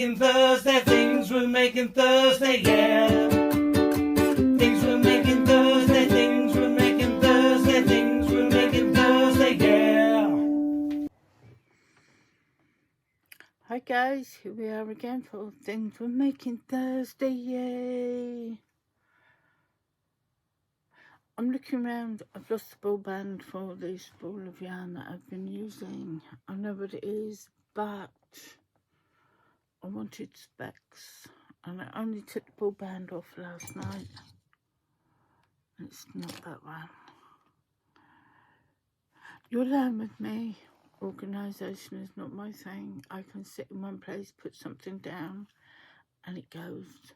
making Thursday, things we're making Thursday, yeah. Things we're making Thursday, things we're making Thursday, things we're making Thursday, yeah. Hi guys, here we are again for things we're making Thursday, yay! I'm looking around, I've lost the ball band for this ball of yarn that I've been using. I know what it is, but I wanted specs, and I only took the ball band off last night. It's not that one. You're learn with me. Organisation is not my thing. I can sit in one place, put something down, and it goes.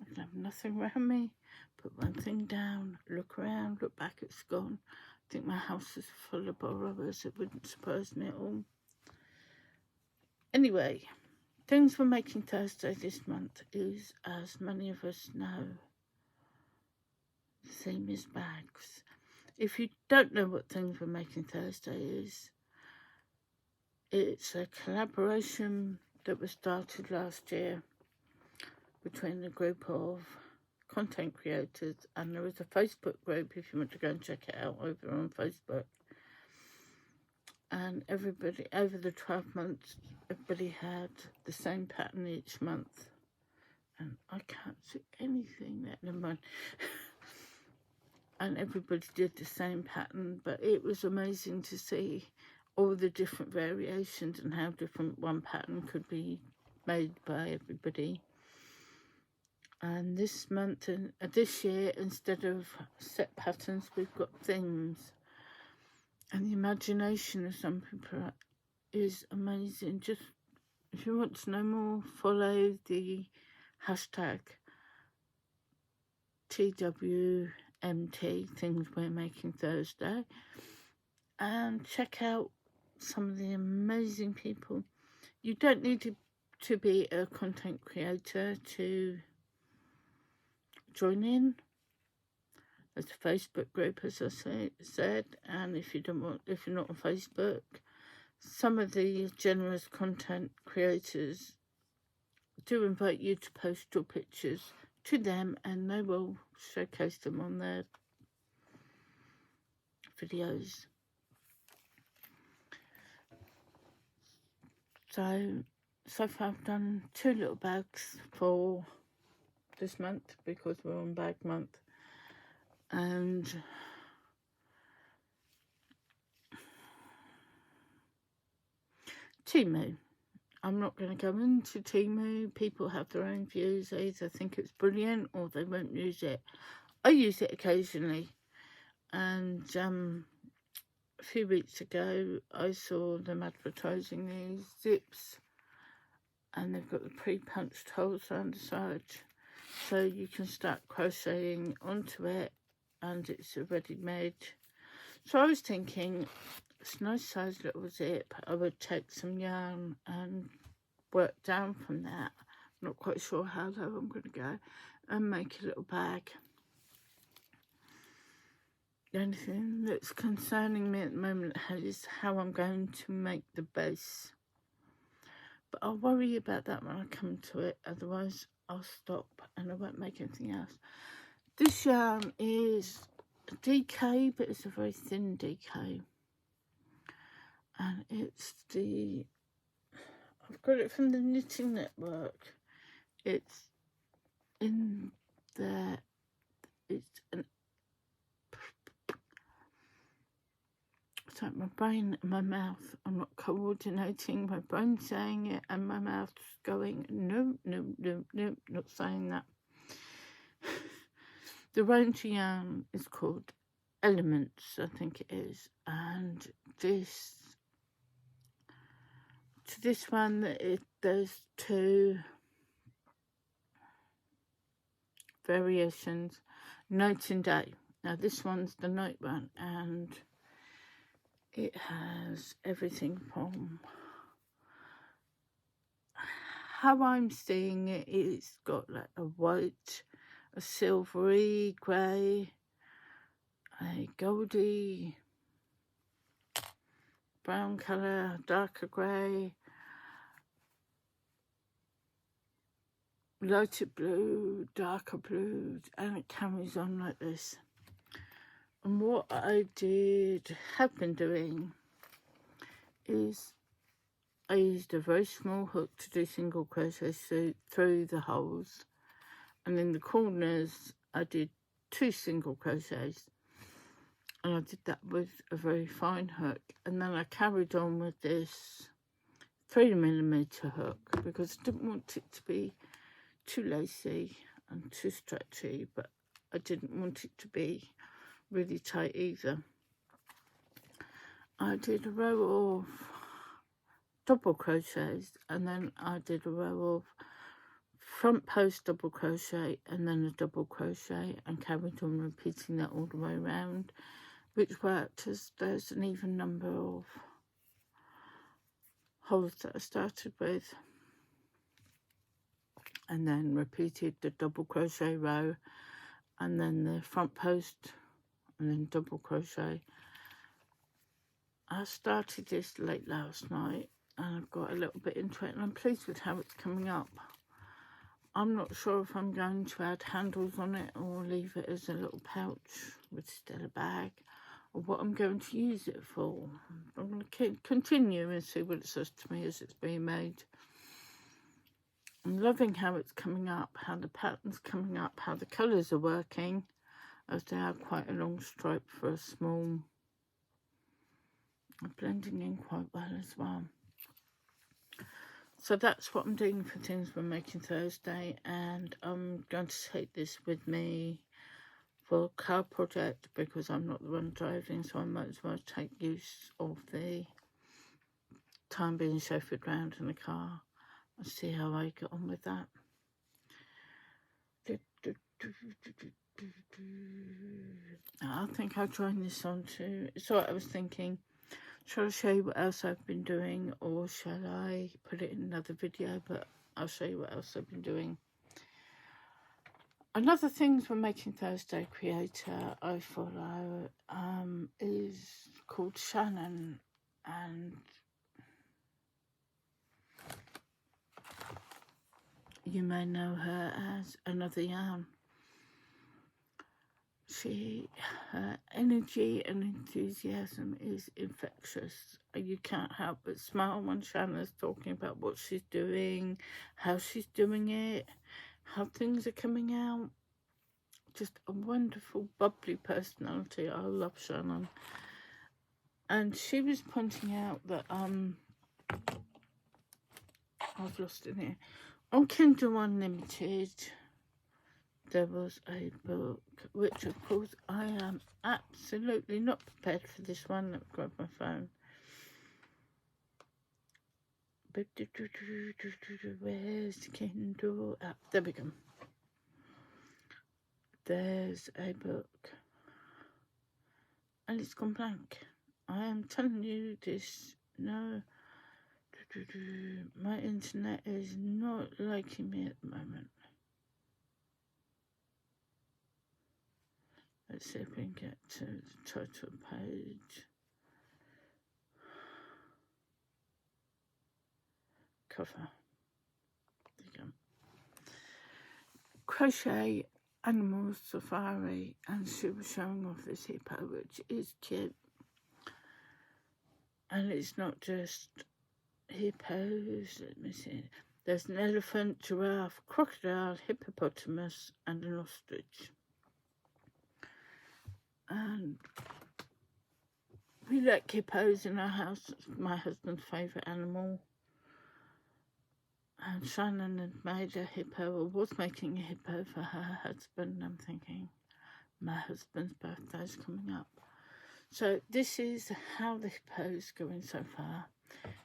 I can have nothing around me, put one thing down, look around, look back, it's gone. I think my house is full of borrowers. It wouldn't surprise me at all. Anyway, things we're making Thursday this month is, as many of us know, the theme is bags. If you don't know what things we're making Thursday is, it's a collaboration that was started last year between a group of content creators, and there is a Facebook group if you want to go and check it out over on Facebook. And everybody, over the 12 months, everybody had the same pattern each month. And I can't see anything there, never mind. And everybody did the same pattern, but it was amazing to see all the different variations and how different one pattern could be made by everybody. And this month and this year, instead of set patterns, we've got themes. And the imagination of some people is amazing. Just, if you want to know more, follow the hashtag TWMT, things we're making Thursday, and check out some of the amazing people. You don't need to be a content creator to join in. There's a Facebook group, as I said, and if you're not on Facebook, some of the generous content creators do invite you to post your pictures to them, and they will showcase them on their videos. So far I've done 2 little bags for this month because we're on bag month. And Temu. I'm not going to go into Temu. People have their own views. They either think it's brilliant or they won't use it. I use it occasionally. And a few weeks ago, I saw them advertising these zips. And they've got the pre-punched holes around the side. So you can start crocheting onto it. And it's a ready-made. So I was thinking, it's a nice size little zip. I would take some yarn and work down from that. I'm not quite sure how low I'm going to go, and make a little bag. The only thing that's concerning me at the moment is how I'm going to make the base. But I'll worry about that when I come to it, otherwise I'll stop and I won't make anything else. This yarn is a DK, but it's a very thin DK. And it's I've got it from the Knitting Network. It's in there. It's like my brain and my mouth. I'm not coordinating. My brain's saying it and my mouth's going, no, not saying that. The range yarn is called Elements, I think it is. And to this one, there's 2 variations, night and day. Now this one's the night one, and it has everything from how I'm seeing it. It's got like a white, a silvery grey, a goldy brown colour, darker grey, lighter blue, darker blue, and it carries on like this. And what I have been doing is I used a very small hook to do single crochets through the holes, and in the corners I did 2 single crochets, and I did that with a very fine hook. And then I carried on with this 3mm hook because I didn't want it to be too lacy and too stretchy, but I didn't want it to be really tight either. I did a row of double crochets, and then I did a row of front post double crochet and then a double crochet, and carried on repeating that all the way around, which worked as there's an even number of holes that I started with, and then repeated the double crochet row and then the front post and then double crochet. I started this late last night and I've got a little bit into it, and I'm pleased with how it's coming up. I'm not sure if I'm going to add handles on it or leave it as a little pouch with still a bag, or what I'm going to use it for. I'm going to continue and see what it says to me as it's being made. I'm loving how it's coming up, how the pattern's coming up, how the colours are working, as they are quite a long stripe for a small. Blending in quite well as well. So that's what I'm doing for Things We're Making Thursday, and I'm going to take this with me for a car project because I'm not the one driving, so I might as well take use of the time being chauffeured around in the car and see how I get on with that. I think I'll join this on too. So I was thinking, shall I show you what else I've been doing, or shall I put it in another video? But I'll show you what else I've been doing. Another Things We're Making Thursday creator I follow is called Shannon, and you may know her as Another Yarn. Her energy and enthusiasm is infectious. You can't help but smile when Shannon's talking about what she's doing, how she's doing it, how things are coming out. Just a wonderful, bubbly personality. I love Shannon. And she was pointing out that I've lost it here. On Kindle Unlimited, there was a book, which of course I am absolutely not prepared for this one. Let me grab my phone. Where's the Kindle app? There we go. There's a book, and it's gone blank. I am telling you this. No, my internet is not liking me at the moment. Let's see if we can get to the title page. Cover. There you go. Crochet Animal Safari, and she was showing off this hippo, which is cute. And it's not just hippos. Let me see. There's an elephant, giraffe, crocodile, hippopotamus, and an ostrich. And we like hippos in our house. It's my husband's favourite animal. And Shannon had made a hippo, or was making a hippo for her husband. I'm thinking, my husband's birthday's coming up. So this is how the hippo's going so far.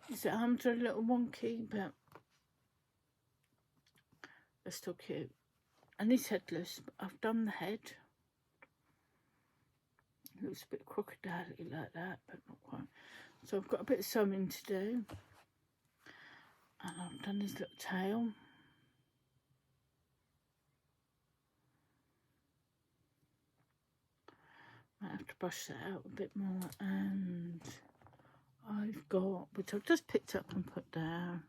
His arms are a little wonky, but they're still cute. And he's headless. I've done the head. It looks a bit crocodile-y like that, but not quite. So I've got a bit of sewing to do. And I've done his little tail. Might have to brush that out a bit more. And I've got, which I've just picked up and put down,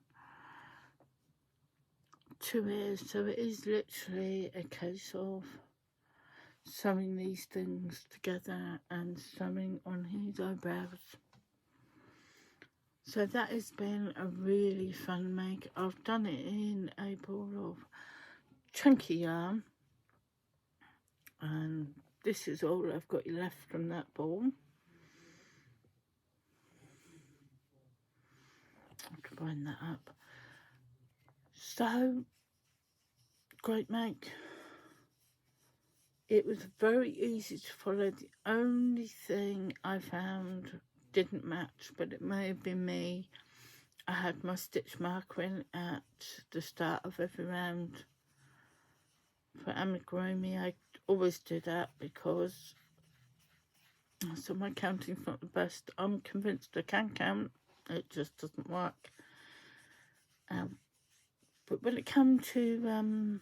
2 ears, so it is literally a case of sewing these things together and sewing on his eyebrows. So that has been a really fun make. I've done it in a ball of chunky yarn, and this is all I've got left from that ball. I can wind that up. So, great make. It was very easy to follow. The only thing I found didn't match, but it may have been me. I had my stitch marker in at the start of every round. For amigurumi, I always do that because so my counting's not the best. I'm convinced I can count, it just doesn't work. But when it comes to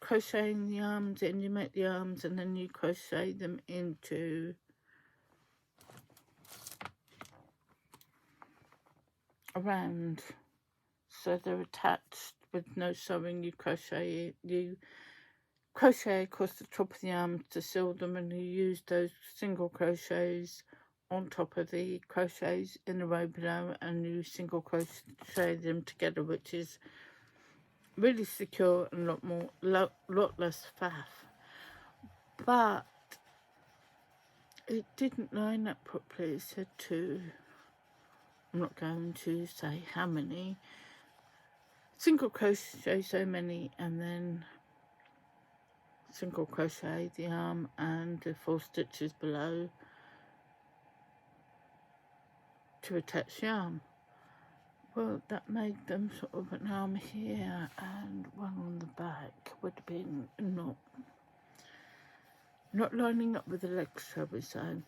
crocheting the arms in, you make the arms and then you crochet them into a round, so they're attached with no sewing. You crochet across the top of the arms to seal them, and you use those single crochets on top of the crochets in the row below, and you single crochet them together, which is really secure and lot less faff. But it didn't line up properly. It said I'm not going to say how many, single crochet so many, and then single crochet the arm and the 4 stitches below to attach the arm. Well, that made them sort of an arm here and one on the back. Would have been not lining up with the legs, shall we say.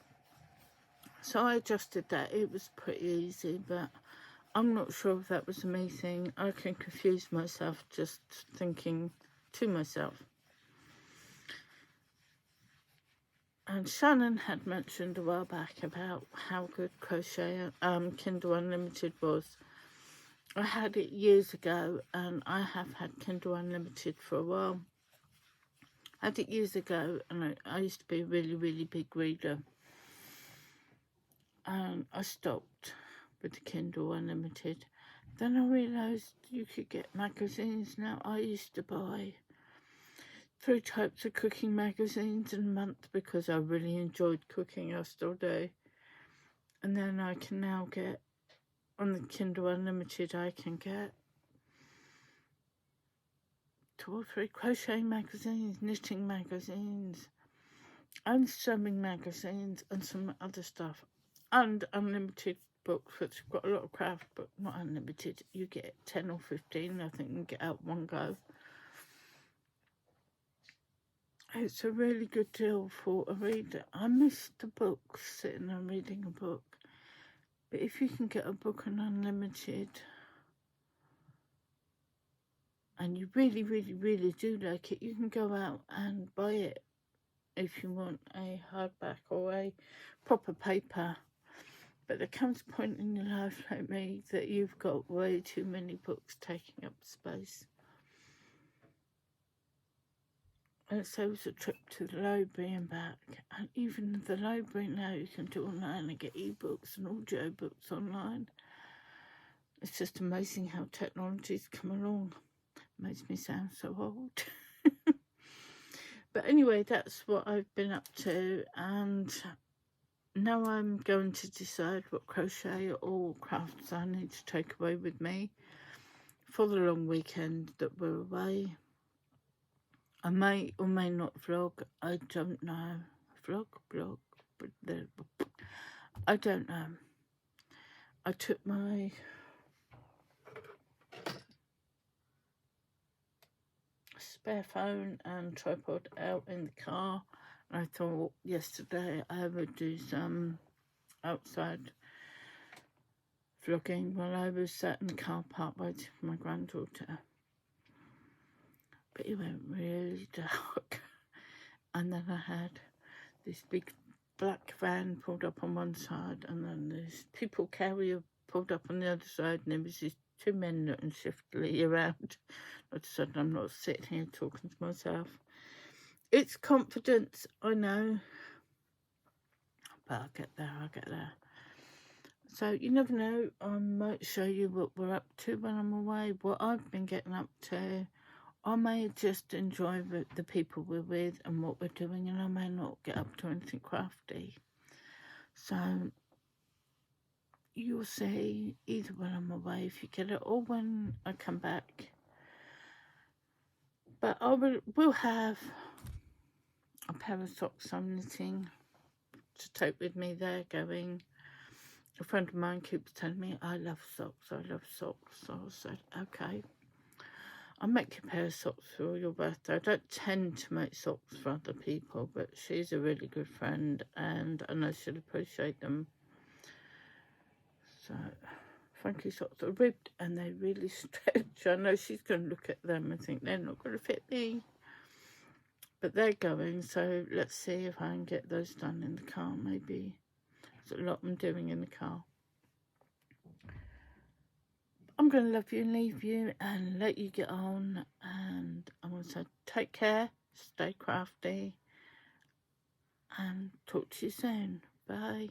So I adjusted that. It was pretty easy, but I'm not sure if that was a me thing. I can confuse myself just thinking to myself. And Shannon had mentioned a while back about how good crochet Kindle Unlimited was. I had it years ago, and I have had Kindle Unlimited for a while. I had it years ago, and I used to be a really, really big reader. And I stopped with the Kindle Unlimited. Then I realised you could get magazines now. I used to buy 3 types of cooking magazines in a month because I really enjoyed cooking. I still do. And then I can now get, on the Kindle Unlimited, I can get 2 or 3 crochet magazines, knitting magazines, and sewing magazines, and some other stuff. And unlimited books, which have got a lot of craft, but not unlimited. You get 10 or 15, I think you can get out one go. It's a really good deal for a reader. I miss the books, sitting and reading a book. But if you can get a book on unlimited, and you really, really, really do like it, you can go out and buy it if you want a hardback or a proper paper. But there comes a point in your life, like me, that you've got way too many books taking up space. And so it was a trip to the library and back. And even the library now you can do online and get ebooks and audio books online. It's just amazing how technology's come along. Makes me sound so old. But anyway, that's what I've been up to, and now I'm going to decide what crochet or crafts I need to take away with me for the long weekend that we're away. I may or may not vlog, I don't know. Vlog, I don't know. I took my spare phone and tripod out in the car. I thought yesterday I would do some outside vlogging while I was sat in the car park waiting for my granddaughter. But it went really dark. And then I had this big black van pulled up on one side, and then this people carrier pulled up on the other side, and there was these 2 men looking shiftily around, I said I'm not sitting here talking to myself. It's confidence, I know. But I'll get there. So you never know, I might show you what we're up to when I'm away, what I've been getting up to. I may just enjoy the people we're with and what we're doing, and I may not get up to anything crafty. So you'll see either when I'm away, if you get it, or when I come back. But we'll have a pair of socks I'm knitting to take with me there going. A friend of mine keeps telling me, I love socks. So I said, okay. I'll make you a pair of socks for your birthday. I don't tend to make socks for other people, but she's a really good friend and I know she'll appreciate them. So, Frankie's socks are ribbed and they really stretch. I know she's going to look at them and think they're not going to fit me. But they're going, so let's see if I can get those done in the car, maybe. There's a lot I'm doing in the car. I'm going to love you and leave you and let you get on. And I'm going to say take care, stay crafty, and talk to you soon. Bye.